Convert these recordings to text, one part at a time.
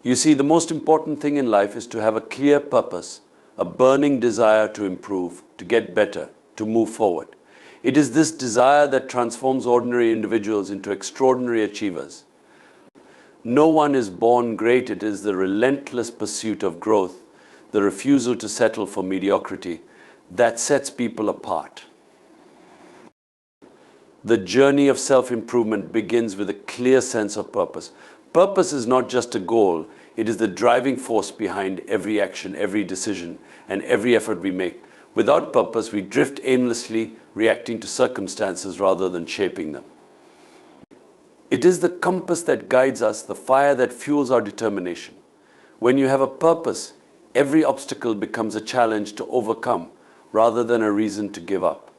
You see, the most important thing in life is to have a clear purpose, a burning desire to improve, to get better, to move forward. It is this desire that transforms ordinary individuals into extraordinary achievers. No one is born great. It is the relentless pursuit of growth, the refusal to settle for mediocrity, that sets people apart. The journey of self-improvement begins with a clear sense of purpose. Purpose is not just a goal, it is the driving force behind every action, every decision, and every effort we make. Without purpose, we drift aimlessly, reacting to circumstances rather than shaping them. It is the compass that guides us, the fire that fuels our determination. When you have a purpose, every obstacle becomes a challenge to overcome rather than a reason to give up.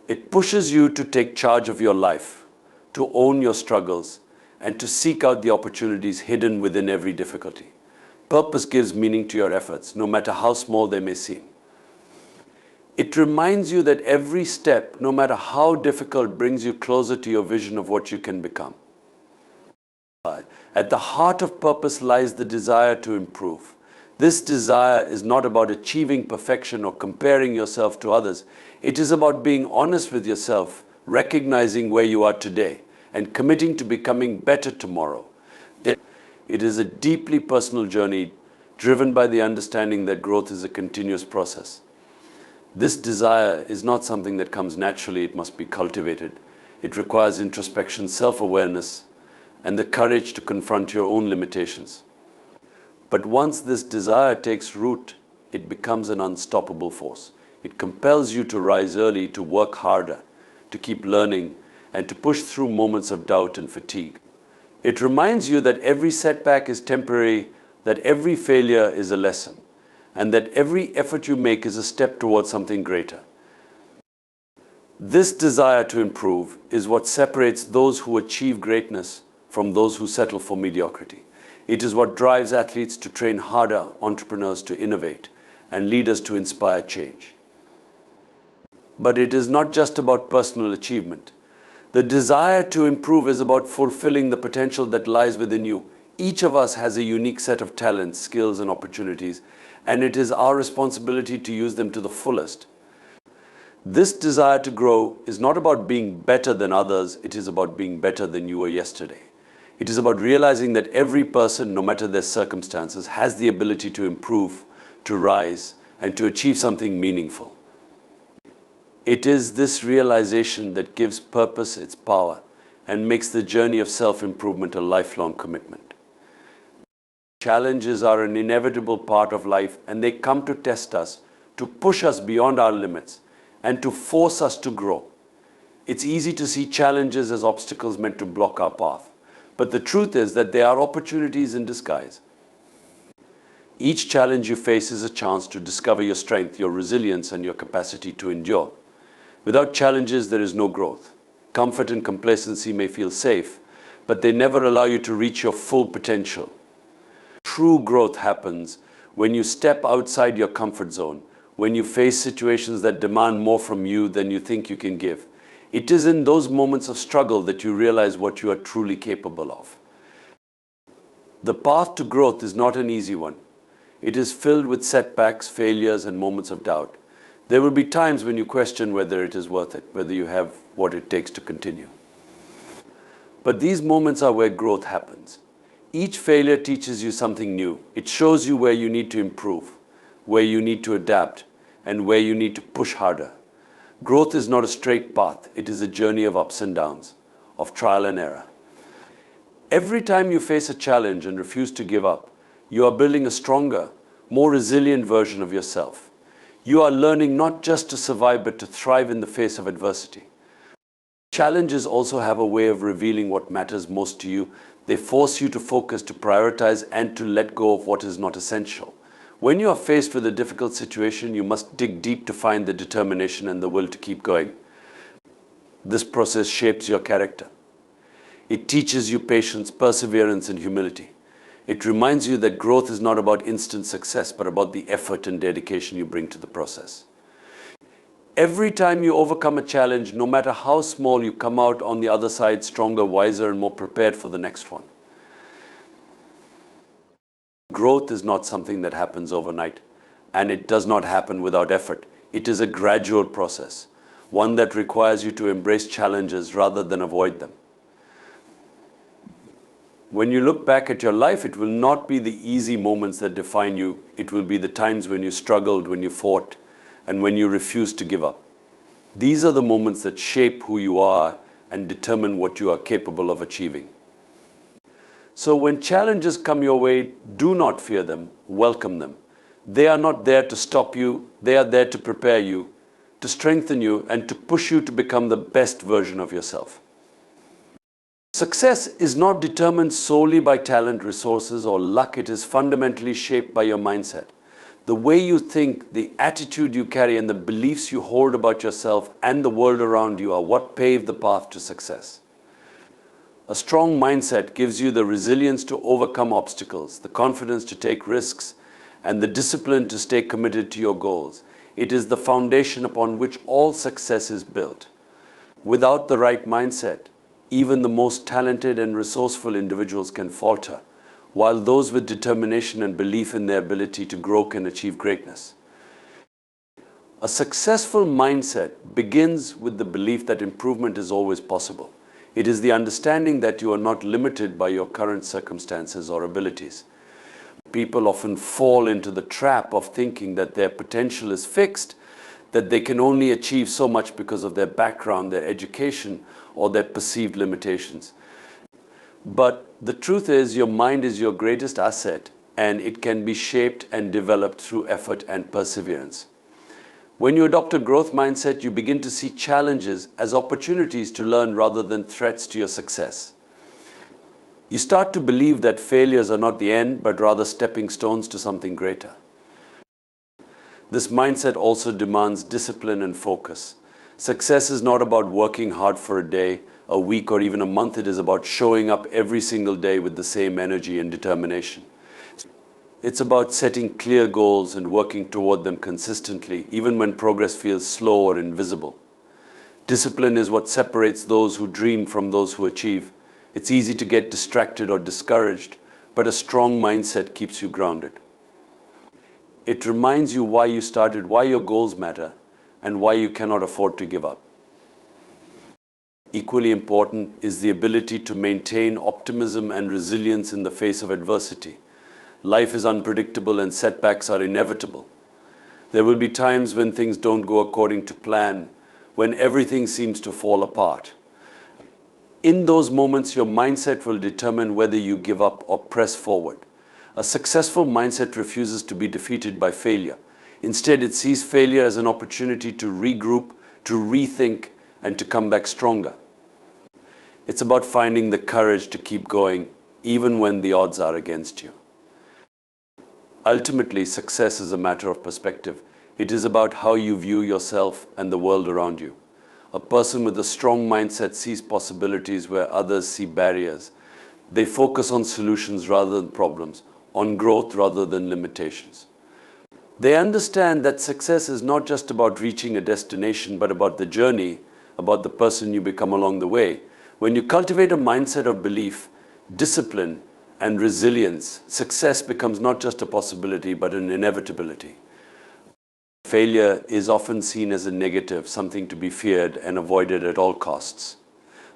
It pushes you to take charge of your life, to own your struggles, and to seek out the opportunities hidden within every difficulty. Purpose gives meaning to your efforts, no matter how small they may seem. It reminds you that every step, no matter how difficult, brings you closer to your vision of what you can become. At the heart of purpose lies the desire to improve. This desire is not about achieving perfection or comparing yourself to others. It is about being honest with yourself, recognizing where you are today, and committing to becoming better tomorrow. It is a deeply personal journey driven by the understanding that growth is a continuous process. This desire is not something that comes naturally, it must be cultivated. It requires introspection, self-awareness, and the courage to confront your own limitations. But once this desire takes root, it becomes an unstoppable force. It compels you to rise early, to work harder, to keep learning, and to push through moments of doubt and fatigue. It reminds you that every setback is temporary, that every failure is a lesson, and that every effort you make is a step towards something greater. This desire to improve is what separates those who achieve greatness from those who settle for mediocrity. It is what drives athletes to train harder, entrepreneurs to innovate, and leaders to inspire change. But it is not just about personal achievement. The desire to improve is about fulfilling the potential that lies within you. Each of us has a unique set of talents, skills, and opportunities, and it is our responsibility to use them to the fullest. This desire to grow is not about being better than others, it is about being better than you were yesterday. It is about realizing that every person, no matter their circumstances, has the ability to improve, to rise, and to achieve something meaningful. It is this realization that gives purpose its power and makes the journey of self-improvement a lifelong commitment. Challenges are an inevitable part of life, and they come to test us, to push us beyond our limits, and to force us to grow. It's easy to see challenges as obstacles meant to block our path, but the truth is that they are opportunities in disguise. Each challenge you face is a chance to discover your strength, your resilience, and your capacity to endure. Without challenges, there is no growth. Comfort and complacency may feel safe, but they never allow you to reach your full potential. True growth happens when you step outside your comfort zone, when you face situations that demand more from you than you think you can give. It is in those moments of struggle that you realize what you are truly capable of. The path to growth is not an easy one. It is filled with setbacks, failures, and moments of doubt. There will be times when you question whether it is worth it, whether you have what it takes to continue. But these moments are where growth happens. Each failure teaches you something new. It shows you where you need to improve, where you need to adapt, and where you need to push harder. Growth is not a straight path. It is a journey of ups and downs, of trial and error. Every time you face a challenge and refuse to give up, you are building a stronger, more resilient version of yourself. You are learning not just to survive, but to thrive in the face of adversity. Challenges also have a way of revealing what matters most to you. They force you to focus, to prioritize, and to let go of what is not essential. When you are faced with a difficult situation, you must dig deep to find the determination and the will to keep going. This process shapes your character. It teaches you patience, perseverance, and humility. It reminds you that growth is not about instant success, but about the effort and dedication you bring to the process. Every time you overcome a challenge, no matter how small, you come out on the other side stronger, wiser, and more prepared for the next one. growth is not something that happens overnight, and it does not happen without effort. It is a gradual process, one that requires you to embrace challenges rather than avoid them. When you look back at your life, it will not be the easy moments that define you. It will be the times when you struggled, when you fought, and when you refused to give up. These are the moments that shape who you are and determine what you are capable of achieving. So when challenges come your way, do not fear them, welcome them. They are not there to stop you, they are there to prepare you, to strengthen you, and to push you to become the best version of yourself. Success is not determined solely by talent, resources, or luck. It is fundamentally shaped by your mindset. The way you think, the attitude you carry, and the beliefs you hold about yourself and the world around you are what pave the path to success. A strong mindset gives you the resilience to overcome obstacles, the confidence to take risks, and the discipline to stay committed to your goals. It is the foundation upon which all success is built. Without the right mindset, even the most talented and resourceful individuals can falter, while those with determination and belief in their ability to grow can achieve greatness. A successful mindset begins with the belief that improvement is always possible. It is the understanding that you are not limited by your current circumstances or abilities. People often fall into the trap of thinking that their potential is fixed, that they can only achieve so much because of their background, their education, or their perceived limitations. But the truth is, your mind is your greatest asset, and it can be shaped and developed through effort and perseverance. When you adopt a growth mindset, you begin to see challenges as opportunities to learn rather than threats to your success. You start to believe that failures are not the end, but rather stepping stones to something greater. This mindset also demands discipline and focus. Success is not about working hard for a day, a week, or even a month. It is about showing up every single day with the same energy and determination. It's about setting clear goals and working toward them consistently, even when progress feels slow or invisible. Discipline is what separates those who dream from those who achieve. It's easy to get distracted or discouraged, but a strong mindset keeps you grounded. It reminds you why you started, why your goals matter, and why you cannot afford to give up. Equally important is the ability to maintain optimism and resilience in the face of adversity. Life is unpredictable and setbacks are inevitable. There will be times when things don't go according to plan, when everything seems to fall apart. In those moments, your mindset will determine whether you give up or press forward. A successful mindset refuses to be defeated by failure. Instead, it sees failure as an opportunity to regroup, to rethink, and to come back stronger. It's about finding the courage to keep going, even when the odds are against you. Ultimately, success is a matter of perspective. It is about how you view yourself and the world around you. A person with a strong mindset sees possibilities where others see barriers. They focus on solutions rather than problems, on growth rather than limitations. They understand that success is not just about reaching a destination, but about the journey, about the person you become along the way. When you cultivate a mindset of belief, discipline, and resilience, success becomes not just a possibility, but an inevitability. Failure is often seen as a negative, something to be feared and avoided at all costs.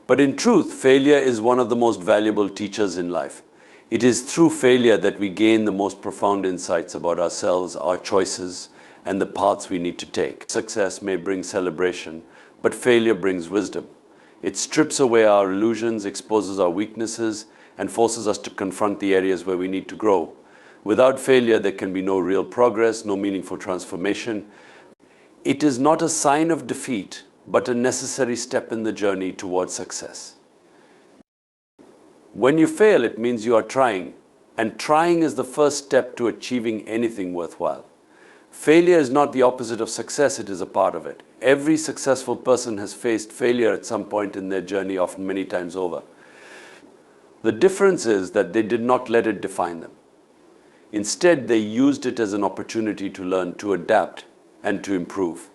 But in truth, failure is one of the most valuable teachers in life. It is through failure that we gain the most profound insights about ourselves, our choices, and the paths we need to take. Success may bring celebration, but failure brings wisdom. It strips away our illusions, exposes our weaknesses, and forces us to confront the areas where we need to grow. Without failure, there can be no real progress, no meaningful transformation. It is not a sign of defeat, but a necessary step in the journey towards success. When you fail, it means you are trying, and trying is the first step to achieving anything worthwhile. Failure is not the opposite of success, it is a part of it. Every successful person has faced failure at some point in their journey, often many times over. The difference is that they did not let it define them. Instead, they used it as an opportunity to learn, to adapt, and to improve.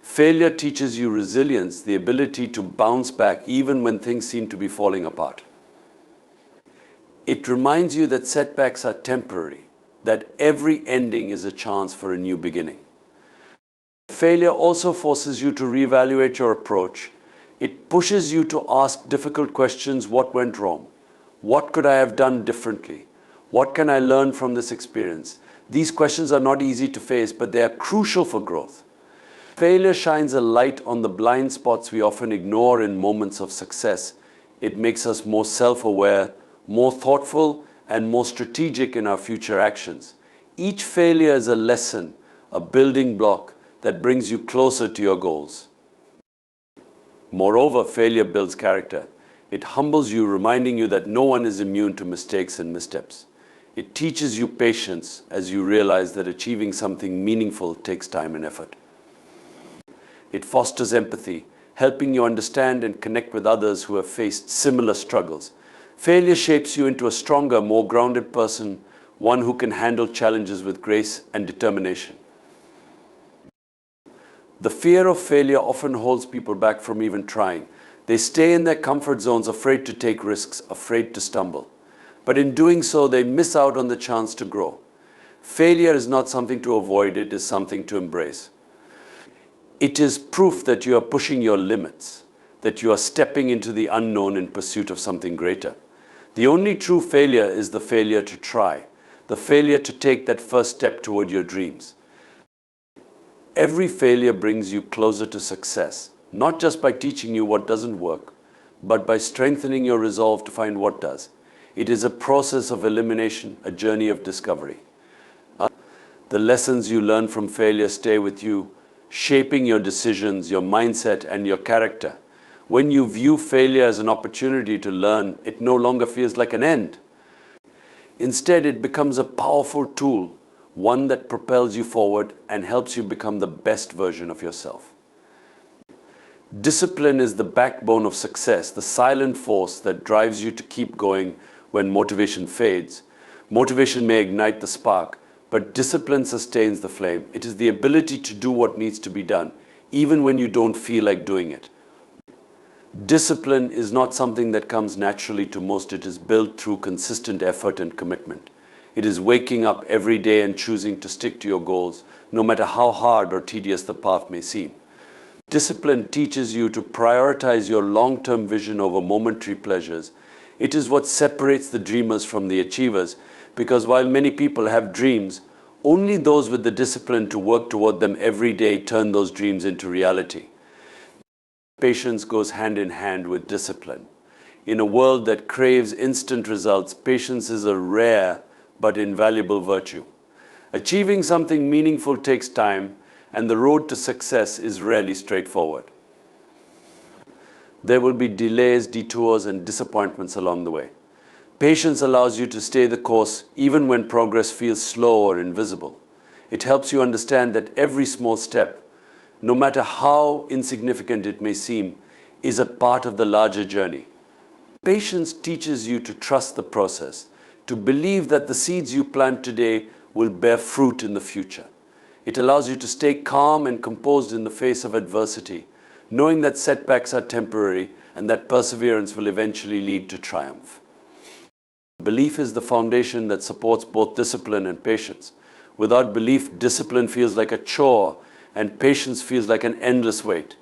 Failure teaches you resilience, the ability to bounce back even when things seem to be falling apart. It reminds you that setbacks are temporary, that every ending is a chance for a new beginning. Failure also forces you to reevaluate your approach. It pushes you to ask difficult questions. What went wrong? What could I have done differently? What can I learn from this experience? These questions are not easy to face, but they are crucial for growth. Failure shines a light on the blind spots we often ignore in moments of success. It makes us more self-aware, more thoughtful, and more strategic in our future actions. Each failure is a lesson, a building block that brings you closer to your goals. Moreover, failure builds character. It humbles you, reminding you that no one is immune to mistakes and missteps. It teaches you patience as you realize that achieving something meaningful takes time and effort. It fosters empathy, helping you understand and connect with others who have faced similar struggles. Failure shapes you into a stronger, more grounded person, one who can handle challenges with grace and determination. The fear of failure often holds people back from even trying. They stay in their comfort zones, afraid to take risks, afraid to stumble. But in doing so, they miss out on the chance to grow. Failure is not something to avoid, it is something to embrace. It is proof that you are pushing your limits, that you are stepping into the unknown in pursuit of something greater. The only true failure is the failure to try, the failure to take that first step toward your dreams. Every failure brings you closer to success, not just by teaching you what doesn't work, but by strengthening your resolve to find what does. It is a process of elimination, a journey of discovery. The lessons you learn from failure stay with you, shaping your decisions, your mindset, and your character. When you view failure as an opportunity to learn, it no longer feels like an end. Instead, it becomes a powerful tool, one that propels you forward and helps you become the best version of yourself. Discipline is the backbone of success, the silent force that drives you to keep going when motivation fades. Motivation may ignite the spark, but discipline sustains the flame. It is the ability to do what needs to be done, even when you don't feel like doing it. Discipline is not something that comes naturally to most. It is built through consistent effort and commitment. It is waking up every day and choosing to stick to your goals, no matter how hard or tedious the path may seem. Discipline teaches you to prioritize your long-term vision over momentary pleasures. It is what separates the dreamers from the achievers, because while many people have dreams, only those with the discipline to work toward them every day turn those dreams into reality. Patience goes hand in hand with discipline. In a world that craves instant results, patience is a rare but invaluable virtue. Achieving something meaningful takes time, and the road to success is rarely straightforward. There will be delays, detours, and disappointments along the way. Patience allows you to stay the course even when progress feels slow or invisible. It helps you understand that every small step, no matter how insignificant it may seem, is a part of the larger journey. Patience teaches you to trust the process, to believe that the seeds you plant today will bear fruit in the future. It allows you to stay calm and composed in the face of adversity, knowing that setbacks are temporary and that perseverance will eventually lead to triumph. Belief is the foundation that supports both discipline and patience. Without belief, discipline feels like a chore and patience feels like an endless wait.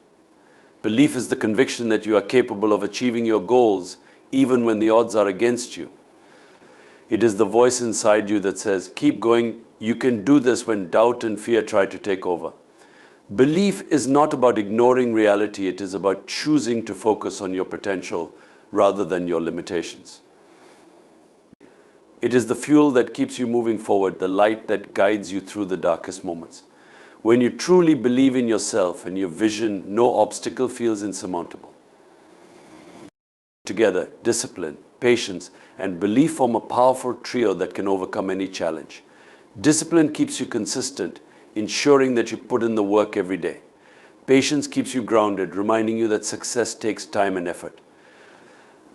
Belief is the conviction that you are capable of achieving your goals even when the odds are against you. It is the voice inside you that says, keep going, you can do this when doubt and fear try to take over. Belief is not about ignoring reality, it is about choosing to focus on your potential rather than your limitations. It is the fuel that keeps you moving forward, the light that guides you through the darkest moments. When you truly believe in yourself and your vision, no obstacle feels insurmountable. Together, discipline, patience, and belief form a powerful trio that can overcome any challenge. Discipline keeps you consistent, ensuring that you put in the work every day. Patience keeps you grounded, reminding you that success takes time and effort.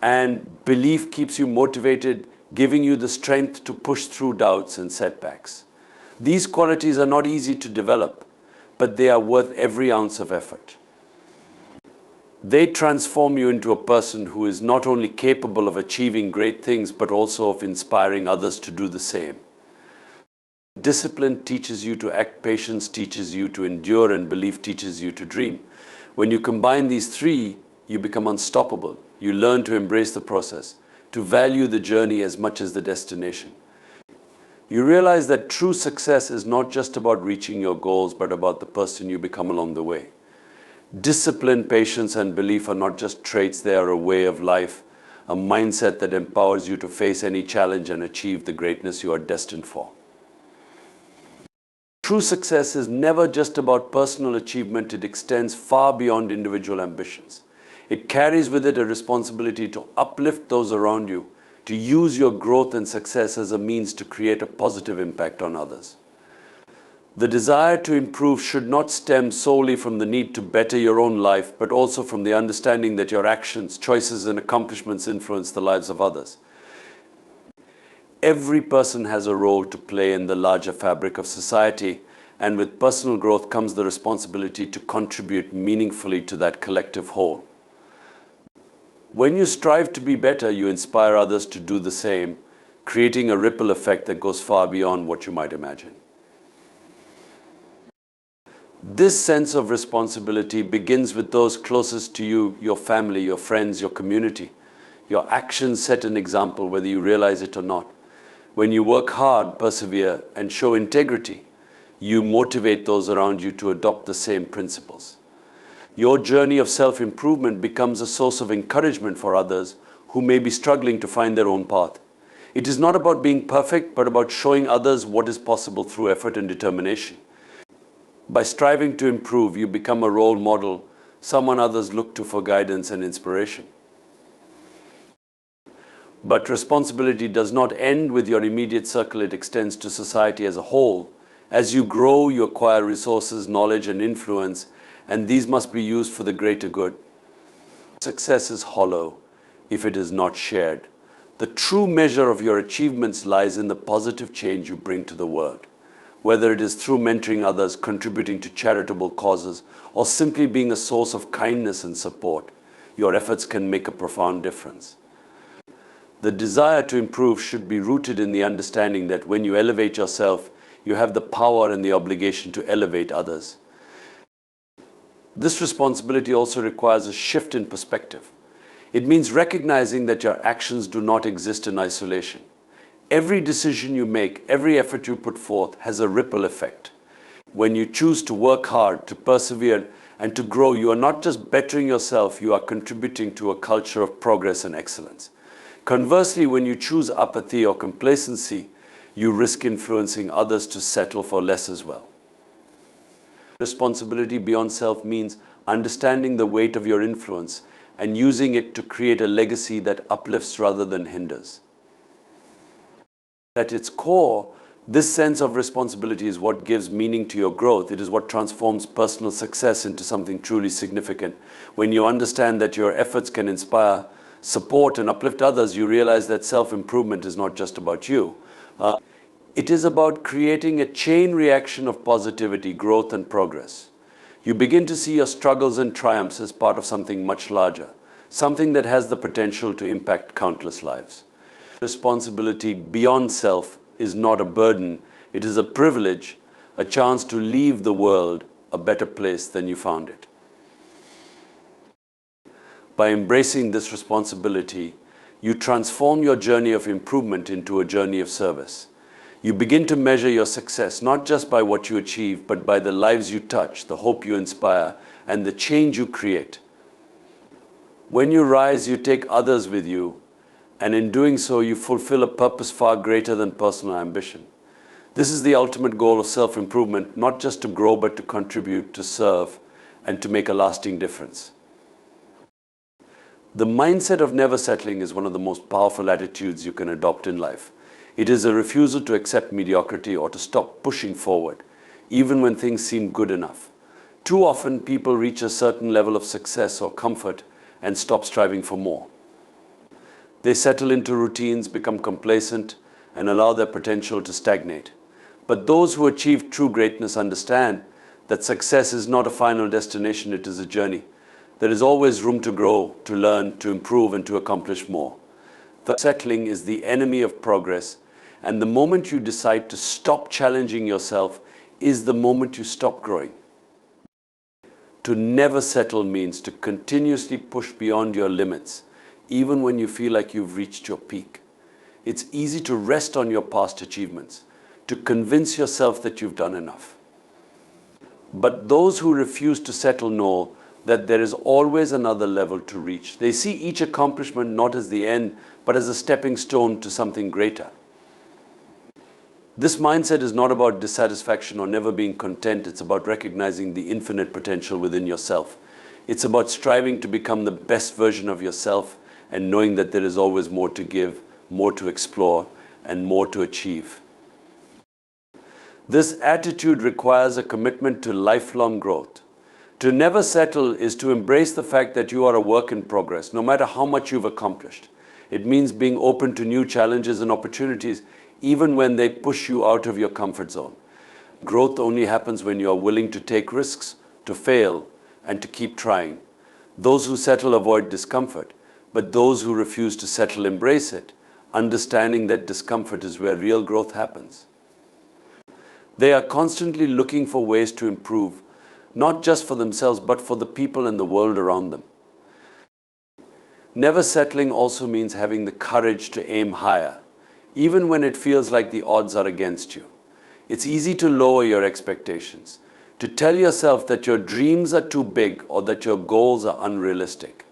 And belief keeps you motivated, giving you the strength to push through doubts and setbacks. These qualities are not easy to develop, but they are worth every ounce of effort. They transform you into a person who is not only capable of achieving great things, but also of inspiring others to do the same. Discipline teaches you to act, patience teaches you to endure, and belief teaches you to dream. When you combine these three, you become unstoppable. You learn to embrace the process, to value the journey as much as the destination. You realize that true success is not just about reaching your goals, but about the person you become along the way. Discipline, patience, and belief are not just traits, they are a way of life, a mindset that empowers you to face any challenge and achieve the greatness you are destined for. True success is never just about personal achievement, it extends far beyond individual ambitions. It carries with it a responsibility to uplift those around you, to use your growth and success as a means to create a positive impact on others. The desire to improve should not stem solely from the need to better your own life, but also from the understanding that your actions, choices, and accomplishments influence the lives of others. Every person has a role to play in the larger fabric of society, and with personal growth comes the responsibility to contribute meaningfully to that collective whole. When you strive to be better, you inspire others to do the same, creating a ripple effect that goes far beyond what you might imagine. This sense of responsibility begins with those closest to you, your family, your friends, your community. Your actions set an example, whether you realize it or not. When you work hard, persevere, and show integrity, you motivate those around you to adopt the same principles. Your journey of self-improvement becomes a source of encouragement for others who may be struggling to find their own path. It is not about being perfect, but about showing others what is possible through effort and determination. By striving to improve, you become a role model, someone others look to for guidance and inspiration. But responsibility does not end with your immediate circle, it extends to society as a whole. As you grow, you acquire resources, knowledge, and influence, and these must be used for the greater good. Success is hollow if it is not shared. The true measure of your achievements lies in the positive change you bring to the world. Whether it is through mentoring others, contributing to charitable causes, or simply being a source of kindness and support, your efforts can make a profound difference. The desire to improve should be rooted in the understanding that when you elevate yourself, you have the power and the obligation to elevate others. This responsibility also requires a shift in perspective. It means recognizing that your actions do not exist in isolation. Every decision you make, every effort you put forth has a ripple effect. When you choose to work hard, to persevere, and to grow, you are not just bettering yourself, you are contributing to a culture of progress and excellence. Conversely, when you choose apathy or complacency, you risk influencing others to settle for less as well. Responsibility beyond self means understanding the weight of your influence and using it to create a legacy that uplifts rather than hinders. At its core, this sense of responsibility is what gives meaning to your growth. It is what transforms personal success into something truly significant. When you understand that your efforts can inspire, support, and uplift others, you realize that self-improvement is not just about you. It is about creating a chain reaction of positivity, growth, and progress. You begin to see your struggles and triumphs as part of something much larger, something that has the potential to impact countless lives. Responsibility beyond self is not a burden, it is a privilege, a chance to leave the world a better place than you found it. By embracing this responsibility, you transform your journey of improvement into a journey of service. You begin to measure your success not just by what you achieve, but by the lives you touch, the hope you inspire, and the change you create. When you rise, you take others with you, and in doing so, you fulfill a purpose far greater than personal ambition. This is the ultimate goal of self-improvement, not just to grow, but to contribute, to serve, and to make a lasting difference. The mindset of never settling is one of the most powerful attitudes you can adopt in life. It is a refusal to accept mediocrity or to stop pushing forward, even when things seem good enough. Too often, people reach a certain level of success or comfort and stop striving for more. They settle into routines, become complacent, and allow their potential to stagnate. But those who achieve true greatness understand that success is not a final destination, it is a journey. There is always room to grow, to learn, to improve, and to accomplish more. The settling is the enemy of progress, And the moment you decide to stop challenging yourself is the moment you stop growing. To never settle means to continuously push beyond your limits, even when you feel like you've reached your peak. It's easy to rest on your past achievements, to convince yourself that you've done enough. But those who refuse to settle know that there is always another level to reach. They see each accomplishment not as the end, but as a stepping stone to something greater. This mindset is not about dissatisfaction or never being content. It's about recognizing the infinite potential within yourself. It's about striving to become the best version of yourself and knowing that there is always more to give, more to explore, and more to achieve. This attitude requires a commitment to lifelong growth. To never settle is to embrace the fact that you are a work in progress, no matter how much you've accomplished. It means being open to new challenges and opportunities, even when they push you out of your comfort zone. Growth only happens when you are willing to take risks, to fail, and to keep trying. Those who settle avoid discomfort, but those who refuse to settle embrace it, understanding that discomfort is where real growth happens. They are constantly looking for ways to improve, not just for themselves, but for the people and the world around them. Never settling also means having the courage to aim higher, even when it feels like the odds are against you. It's easy to lower your expectations, to tell yourself that your dreams are too big or that your goals are unrealistic.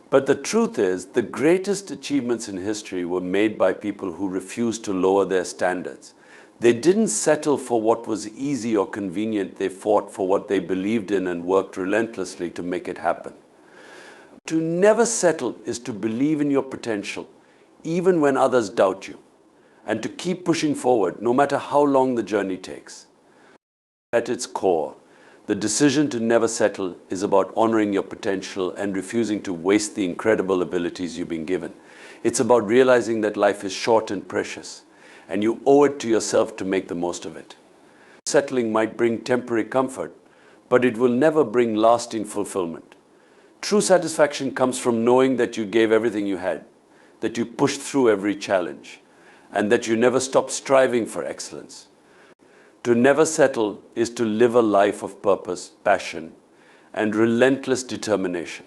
But the truth is, the greatest achievements in history were made by people who refused to lower their standards. They didn't settle for what was easy or convenient. They fought for what they believed in and worked relentlessly to make it happen. To never settle is to believe in your potential, even when others doubt you, and to keep pushing forward, no matter how long the journey takes. At its core, the decision to never settle is about honoring your potential and refusing to waste the incredible abilities you've been given. It's about realizing that life is short and precious, and you owe it to yourself to make the most of it. Settling might bring temporary comfort, but it will never bring lasting fulfillment. True satisfaction comes from knowing that you gave everything you had, that you pushed through every challenge, and that you never stopped striving for excellence. To never settle is to live a life of purpose, passion, and relentless determination.